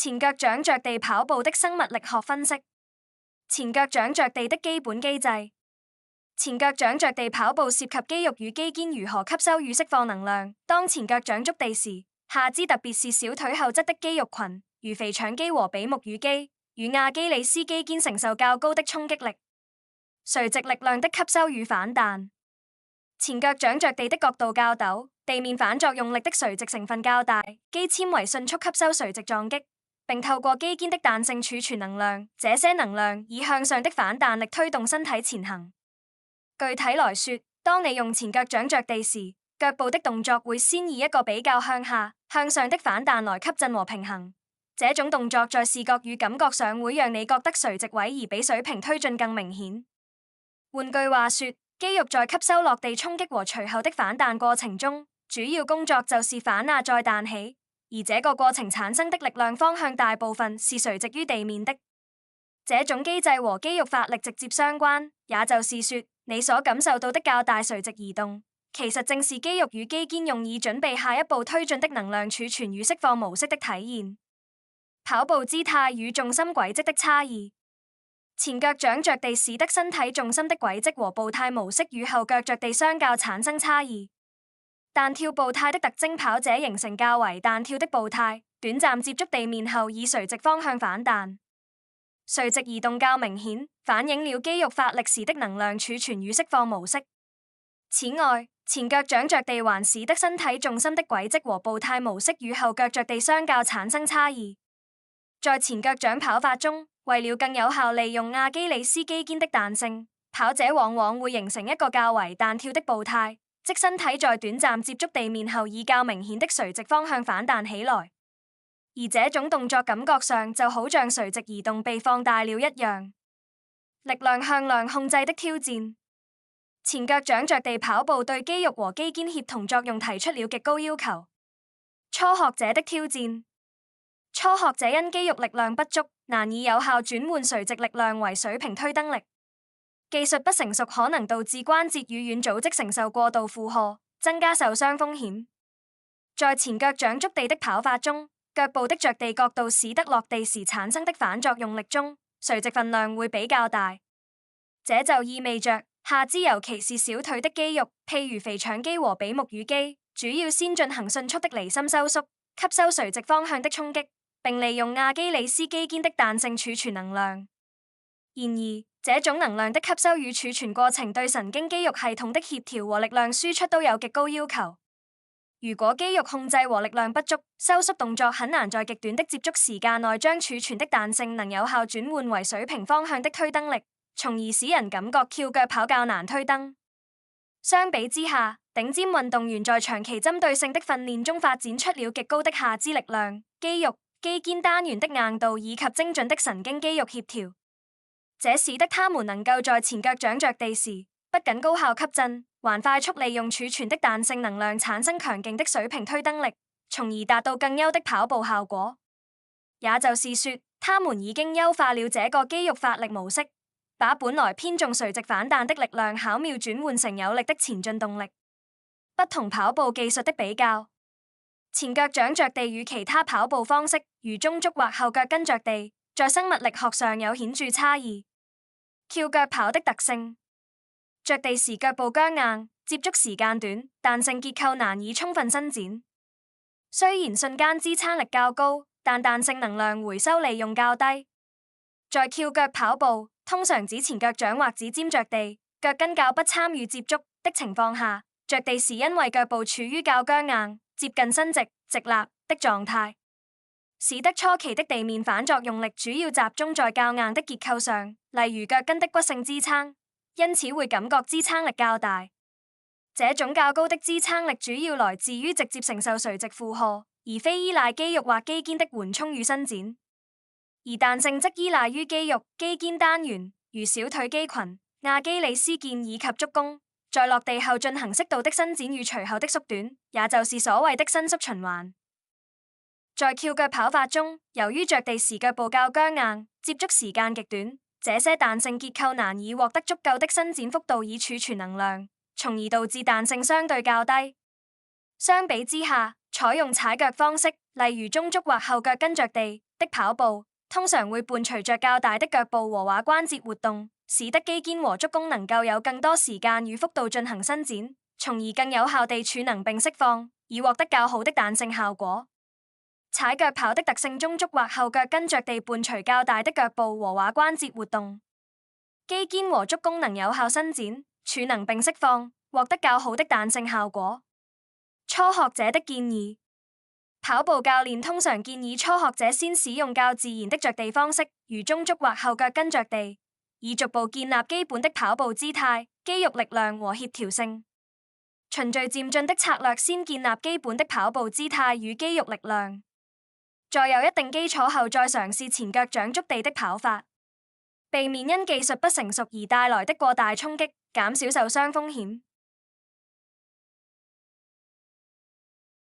前腳掌着地跑步的生物力學分析。前腳掌着地的基本機制。前腳掌着地跑步涉及肌肉與肌腱如何吸收與釋放能量。當前腳掌觸地時，下肢特別是小腿後側的肌肉群，如腓腸肌和比目魚肌與亞基里斯肌腱承受較高的衝擊力、垂直力量的吸收與反彈。前腳掌着地的角度較陡，地面反作用力的垂直成分較大，肌纖維迅速吸收垂直撞擊，並透過肌腱的彈性儲存能量。這些能量以向上的反彈力推動身體前行。具體來說，當你用前腳掌着地時，腳部的動作會先以一個比較向下、向上的反彈來吸震和平衡。這種動作在視覺與感覺上會讓你覺得垂直位移比水平推進更明顯。換句話說，肌肉在吸收落地衝擊和隨後的反彈過程中，主要工作就是反壓再彈起，而這個過程產生的力量方向大部分是垂直於地面的。這種機制和肌肉發力直接相關，也就是說，你所感受到的較大垂直移動，其實正是肌肉與肌腱用以準備下一步推進的能量儲存與釋放模式的體現。跑步姿態與重心軌跡的差異。前腳掌着地使得身體重心的軌跡和步態模式與後腳着地相較產生差異。彈跳步態的特徵，跑者形成較為彈跳的步態，短暫接觸地面後以垂直方向反彈。垂直移動較明顯，反映了肌肉發力時的能量儲存與釋放模式。此外，前腳掌着地還使得身體重心的軌跡和步態模式與後腳着地相較產生差異。在前腳掌跑法中，為了更有效利用亞基里斯肌腱的彈性，跑者往往會形成一個較為彈跳的步態，即身體在短暫接觸地面後以較明顯的垂直方向反彈起來。而這種動作感覺上就好像垂直移動被放大了一樣。力量向量控制的挑戰。前腳掌着地跑步對肌肉和肌腱協同作用提出了極高要求。初學者的挑戰。初學者因肌肉力量不足，難以有效轉換垂直力量為水平推蹬力。技術不成熟可能導致關節與軟組織承受過度負荷，增加受傷風險。在前腳掌觸地的跑法中，腳部的着地角度使得落地時產生的反作用力中，垂直分量會比較大。這就意味着下肢尤其是小腿的肌肉，譬如腓腸肌和比目魚肌，主要先進行迅速的離心收縮，吸收垂直方向的衝擊，並利用亞基里斯肌腱的彈性儲存能量。然而，這種能量的吸收與儲存過程對神經肌肉系統的協調和力量輸出都有極高要求。如果肌肉控制和力量不足，收縮動作很難在極短的接觸時間內將儲存的彈性能有效轉換為水平方向的推蹬力，從而使人感覺翹腳跑較難推蹬。相比之下，頂尖運動員在長期針對性的訓練中發展出了極高的下肢力量、肌肉、肌腱單元的硬度以及精準的神經肌肉協調，這使得他們能夠在前腳掌着地時，不僅高效吸震，還快速利用儲存的彈性能量產生強勁的水平推蹬力，從而達到更優的跑步效果。也就是說，他們已經優化了這個肌肉發力模式，把本來偏重垂直反彈的力量巧妙轉換成有力的前進動力。不同跑步技術的比較。前腳掌着地與其他跑步方式，如中足或後腳跟着地，在生物力學上有顯著差異。翹腳跑的特性。着地時腳部僵硬，接觸時間短，彈性結構難以充分伸展。雖然瞬間支撐力較高，但彈性能量回收利用較低。在翹腳跑步，通常指前腳掌或指尖着地，腳跟較不參與接觸的情況下，着地時因為腳部處於較僵硬、接近伸直、直立的狀態，使得初期的地面反作用力主要集中在較硬的結構上，例如腳跟的骨性支撐。因此會感覺支撐力較大。這種較高的支撐力主要來自於直接承受垂直負荷，而非依賴肌肉或肌腱的緩衝與伸展。而彈性則依賴於肌肉、肌腱單元，如小腿肌群、亞基里斯腱以及足弓，在落地後進行適度的伸展與隨後的縮短，也就是所謂的伸縮循環。在翹腳跑法中，由於着地時腳部較僵硬，接觸時間極短，這些彈性結構難以獲得足夠的伸展幅度以儲存能量，從而導致彈性相對較低。相比之下，採用踩腳方式，例如中足或後腳跟着地，的跑步，通常會伴隨着較大的腳步和踝關節活動，使得肌腱和足弓能夠有更多時間與幅度進行伸展，從而更有效地儲能並釋放，以獲得較好的彈性效果。踩腳跑的特性中，足或後腳跟着地伴隨較大的腳步和踝關節活動，肌腱和足弓能有效伸展、儲能並釋放，獲得較好的彈性效果。初學者的建議：跑步教練通常建議初學者先使用較自然的着地方式，如中足或後腳跟着地，以逐步建立基本的跑步姿態、肌肉力量和協調性。循序漸進的策略，先建立基本的跑步姿態與肌肉力量，在有一定基礎後再嘗試前腳掌觸地的跑法，避免因技術不成熟而帶來的過大衝擊，減少受傷風險。